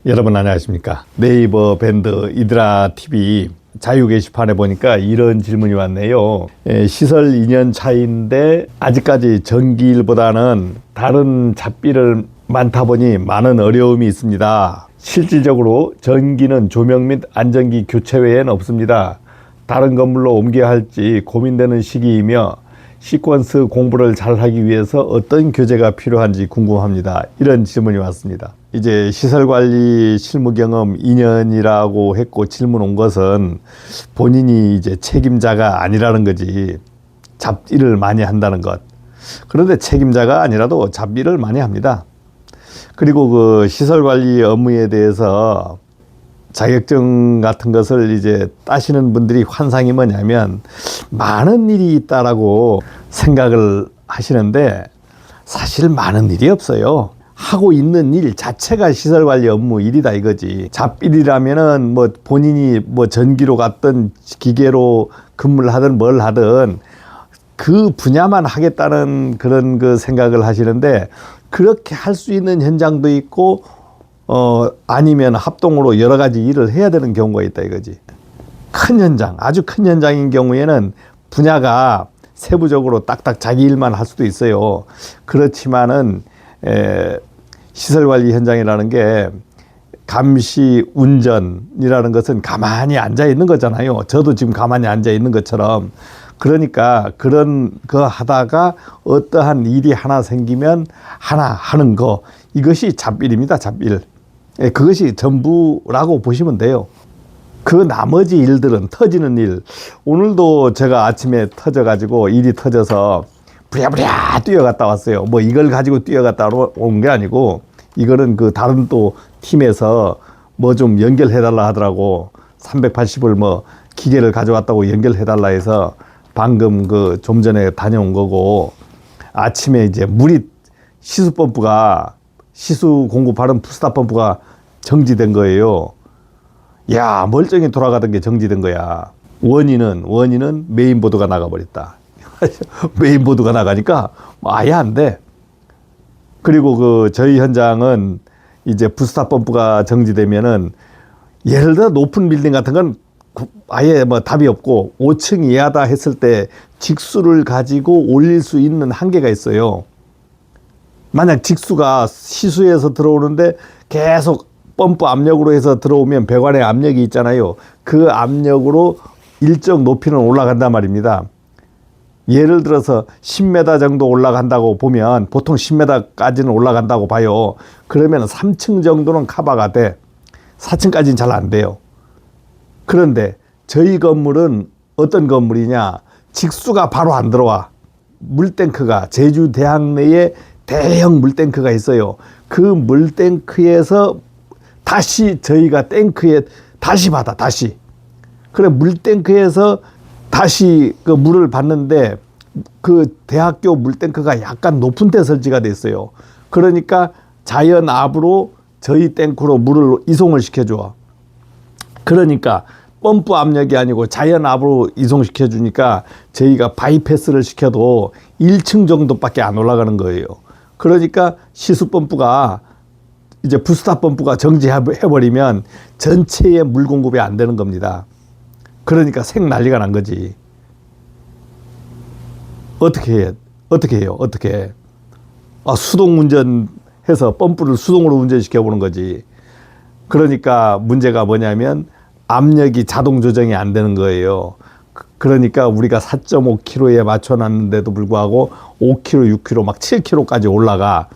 여러분 안녕하십니까. 네이버 밴드 이드라 TV 자유 게시판에 보니까 이런 질문이 왔네요. 시설 2년 차인데 아직까지 전기일보다는 다른 잡비를 많다 보니 많은 어려움이 있습니다. 실질적으로 전기는 조명 및 안전기 교체 외엔 없습니다. 다른 건물로 옮겨야 할지 고민되는 시기이며 시퀀스 공부를 잘 하기 위해서 어떤 교재가 필요한지 궁금합니다. 이런 질문이 왔습니다. 이제 시설관리 실무 경험 2년이라고 했고 질문 온 것은 본인이 이제 책임자가 아니라는 거지, 잡일을 많이 한다는 것. 그런데 책임자가 아니라도 잡일을 많이 합니다. 그리고 그 시설관리 업무에 대해서 자격증 같은 것을 이제 따시는 분들이 환상이 뭐냐면 많은 일이 있다라고 생각을 하시는데 사실 많은 일이 없어요. 하고 있는 일 자체가 시설관리 업무 일이다 이거지. 잡일이라면은 뭐 본인이 뭐 전기로 갔든 기계로 근무를 하든 뭘 하든 그 분야만 하겠다는 그런 그 생각을 하시는데, 그렇게 할 수 있는 현장도 있고 아니면 합동으로 여러 가지 일을 해야 되는 경우가 있다 이거지. 큰 현장, 아주 큰 현장인 경우에는 분야가 세부적으로 딱딱 자기 일만 할 수도 있어요. 그렇지만은 시설관리 현장이라는 게 감시 운전이라는 것은 가만히 앉아 있는 거잖아요. 저도 지금 가만히 앉아 있는 것처럼. 그러니까 그런 거 하다가 어떠한 일이 하나 생기면 하나 하는 거, 이것이 잡일입니다. 잡일. 그것이 전부라고 보시면 돼요. 그 나머지 일들은 터지는 일. 오늘도 제가 아침에 터져가지고 일이 터져서 부랴부랴 뛰어갔다 왔어요. 뭐 이걸 가지고 뛰어갔다 온 게 아니고, 이거는 그 다른 또 팀에서 뭐 좀 연결해달라 하더라고. 380을 뭐 기계를 가져왔다고 연결해달라 해서 방금 그 좀 전에 다녀온 거고, 아침에 이제 물이 시수펌프가, 시수 공급하는 푸스타 펌프가 정지된 거예요. 야, 멀쩡히 돌아가던 게 정지된 거야. 원인은 메인보드가 나가버렸다. 메인보드가 나가니까 아예 안 돼. 그리고 그 저희 현장은 이제 부스타 펌프가 정지되면은 예를 들어 높은 빌딩 같은 건 아예 뭐 답이 없고 5층 이하다 했을 때 직수를 가지고 올릴 수 있는 한계가 있어요. 만약 직수가 시수에서 들어오는데 계속 펌프 압력으로 해서 들어오면 배관에 압력이 있잖아요. 그 압력으로 일정 높이는 올라간단 말입니다. 예를 들어서 10m 정도 올라간다고 보면, 보통 10m까지는 올라간다고 봐요. 그러면 3층 정도는 커버가 돼. 4층까지는 잘 안 돼요. 그런데 저희 건물은 어떤 건물이냐, 직수가 바로 안 들어와. 물탱크가, 제주 대학 내에 대형 물탱크가 있어요. 그 물탱크에서 다시 저희가 탱크에 다시 받아, 다시. 그래, 물탱크에서 다시 그 물을 받는데 그 대학교 물탱크가 약간 높은 데 설치가 됐어요. 그러니까 자연 압으로 저희 탱크로 물을 이송을 시켜줘. 그러니까 펌프 압력이 아니고 자연 압으로 이송시켜 주니까 저희가 바이패스를 시켜도 1층 정도밖에 안 올라가는 거예요. 그러니까 시수 펌프가 이제 부스타 펌프가 정지해버리면 전체의 물 공급이 안 되는 겁니다. 그러니까 생 난리가 난 거지. 어떻게 해요? 수동 운전해서 펌프를 수동으로 운전시켜 보는 거지. 그러니까 문제가 뭐냐면 압력이 자동 조정이 안 되는 거예요. 그러니까 우리가 4.5kg에 맞춰놨는데도 불구하고 5kg, 6kg, 막 7kg까지 올라가.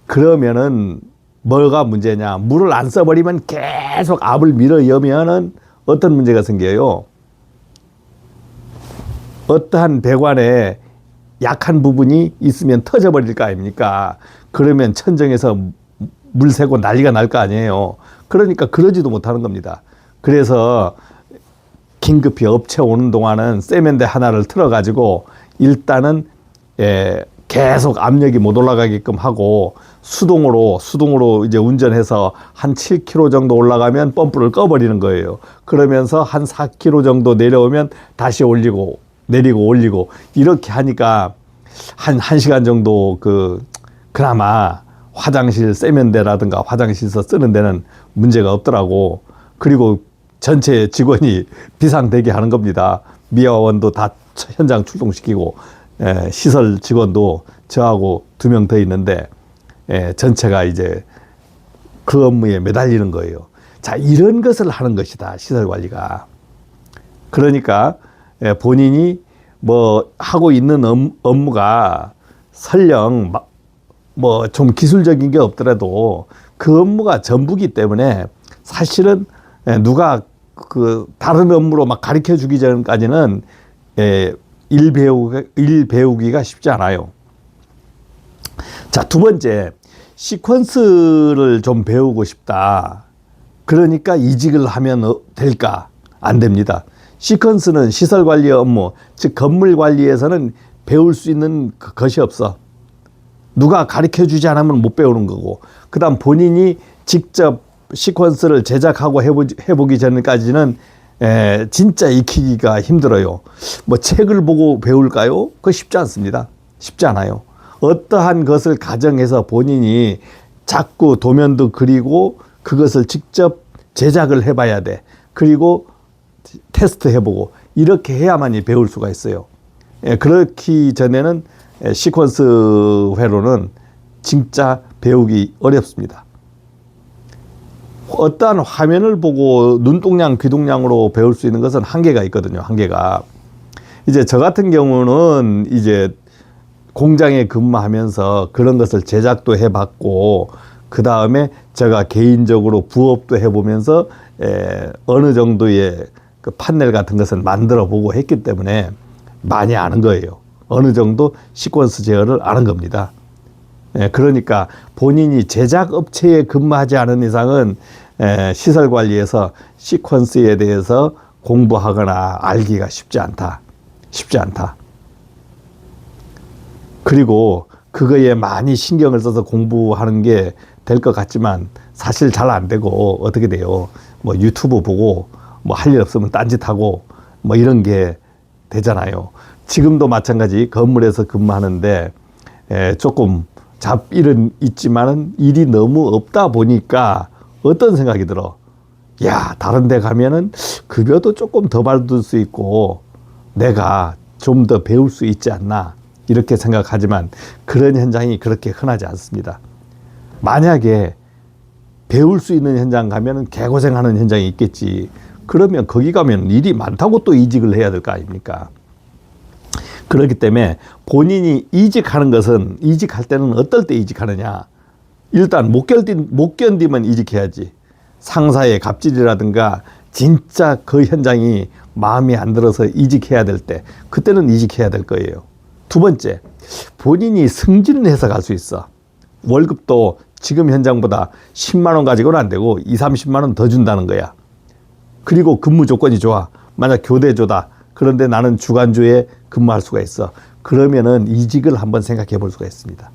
그러면은 뭐가 문제냐? 물을 안 써버리면 계속 압을 밀어 여면은 어떤 문제가 생겨요? 어떠한 배관에 약한 부분이 있으면 터져버릴 거 아닙니까? 그러면 천정에서 물 새고 난리가 날 거 아니에요. 그러니까 그러지도 못하는 겁니다. 그래서 긴급히 업체 오는 동안은 세면대 하나를 틀어가지고 일단은 계속 압력이 못 올라가게끔 하고 수동으로 이제 운전해서 한 7km 정도 올라가면 펌프를 꺼버리는 거예요. 그러면서 한 4km 정도 내려오면 다시 올리고 내리고 올리고 이렇게 하니까 한 1시간 정도 그나마 화장실 세면대라든가 화장실에서 쓰는 데는 문제가 없더라고. 그리고 전체 직원이 비상대기 하는 겁니다. 미화원도 다 현장 출동시키고 시설 직원도 저하고 2명 더 있는데 전체가 이제 그 업무에 매달리는 거예요. 자, 이런 것을 하는 것이다, 시설 관리가. 그러니까 본인이 뭐 하고 있는 업무가 설령 뭐 좀 기술적인 게 없더라도 그 업무가 전부기 때문에 사실은 누가 그 다른 업무로 막 가르쳐 주기 전까지는 일 배우기가 쉽지 않아요. 자, 2번째, 시퀀스를 좀 배우고 싶다. 그러니까 이직을 하면 될까? 안 됩니다. 시퀀스는 시설 관리 업무, 즉 건물 관리에서는 배울 수 있는 것이 없어. 누가 가르쳐 주지 않으면 못 배우는 거고, 그 다음 본인이 직접 시퀀스를 제작하고 해보기 전까지는 진짜 익히기가 힘들어요. 뭐 책을 보고 배울까요? 그거 쉽지 않습니다. 쉽지 않아요. 어떠한 것을 가정해서 본인이 자꾸 도면도 그리고 그것을 직접 제작을 해봐야 돼. 그리고 테스트 해보고 이렇게 해야만이 배울 수가 있어요. 그렇기 전에는 시퀀스 회로는 진짜 배우기 어렵습니다. 어떠한 화면을 보고 눈동양, 귀동냥으로 배울 수 있는 것은 한계가 있거든요. 한계가. 이제 저 같은 경우는 이제 공장에 근무하면서 그런 것을 제작도 해봤고, 그 다음에 제가 개인적으로 부업도 해보면서 어느 정도의 그 판넬 같은 것을 만들어 보고 했기 때문에 많이 아는 거예요. 어느 정도 시퀀스 제어를 아는 겁니다. 그러니까 본인이 제작 업체에 근무하지 않은 이상은 시설 관리에서 시퀀스에 대해서 공부하거나 알기가 쉽지 않다. 쉽지 않다. 그리고 그거에 많이 신경을 써서 공부하는 게 될 것 같지만 사실 잘 안 되고 어떻게 돼요? 뭐 유튜브 보고 뭐 할 일 없으면 딴짓하고 뭐 이런 게 되잖아요. 지금도 마찬가지 건물에서 근무하는데 조금 잡일은 있지만은 일이 너무 없다 보니까 어떤 생각이 들어? 야, 다른 데 가면은 급여도 조금 더 받을 수 있고 내가 좀 더 배울 수 있지 않나 이렇게 생각하지만 그런 현장이 그렇게 흔하지 않습니다. 만약에 배울 수 있는 현장 가면은 개고생하는 현장이 있겠지. 그러면 거기 가면 일이 많다고 또 이직을 해야 될 거 아닙니까? 그렇기 때문에 본인이 이직하는 것은 이직할 때는 어떨 때 이직하느냐. 일단 못 견디면 이직해야지. 상사의 갑질이라든가 진짜 그 현장이 마음에 안 들어서 이직해야 될 때 그때는 이직해야 될 거예요. 2번째, 본인이 승진을 해서 갈 수 있어. 월급도 지금 현장보다 10만 원 가지고는 안 되고 2, 30만 원 더 준다는 거야. 그리고 근무 조건이 좋아. 만약 교대조다. 그런데 나는 주간주에 근무할 수가 있어. 그러면은 이직을 한번 생각해 볼 수가 있습니다.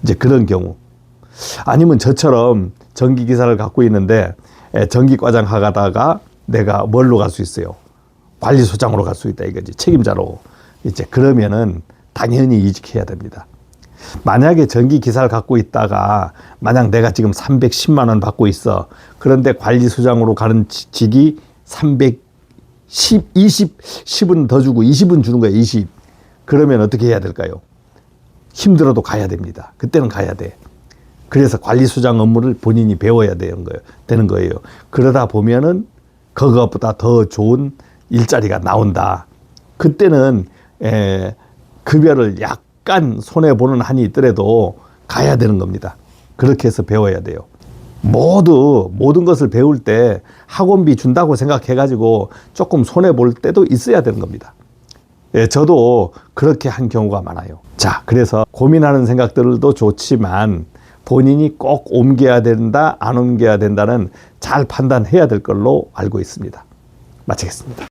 이제 그런 경우. 아니면 저처럼 전기기사를 갖고 있는데 전기과장 하다가 내가 뭘로 갈 수 있어요? 관리소장으로 갈 수 있다 이거지. 책임자로. 이제 그러면은 당연히 이직해야 됩니다. 만약에 전기기사를 갖고 있다가 만약 내가 지금 310만 원 받고 있어. 그런데 관리소장으로 가는 직이 310, 10은 더 주고 20은 주는 거야. 20. 그러면 어떻게 해야 될까요? 힘들어도 가야 됩니다. 그때는 가야 돼. 그래서 관리소장 업무를 본인이 배워야 되는 거예요. 그러다 보면은 그것보다 더 좋은 일자리가 나온다. 그때는 급여를 약간 손해보는 한이 있더라도 가야 되는 겁니다. 그렇게 해서 배워야 돼요. 모든 것을 배울 때 학원비 준다고 생각해가지고 조금 손해볼 때도 있어야 되는 겁니다. 저도 그렇게 한 경우가 많아요. 자, 그래서 고민하는 생각들도 좋지만 본인이 꼭 옮겨야 된다, 안 옮겨야 된다는 잘 판단해야 될 걸로 알고 있습니다. 마치겠습니다.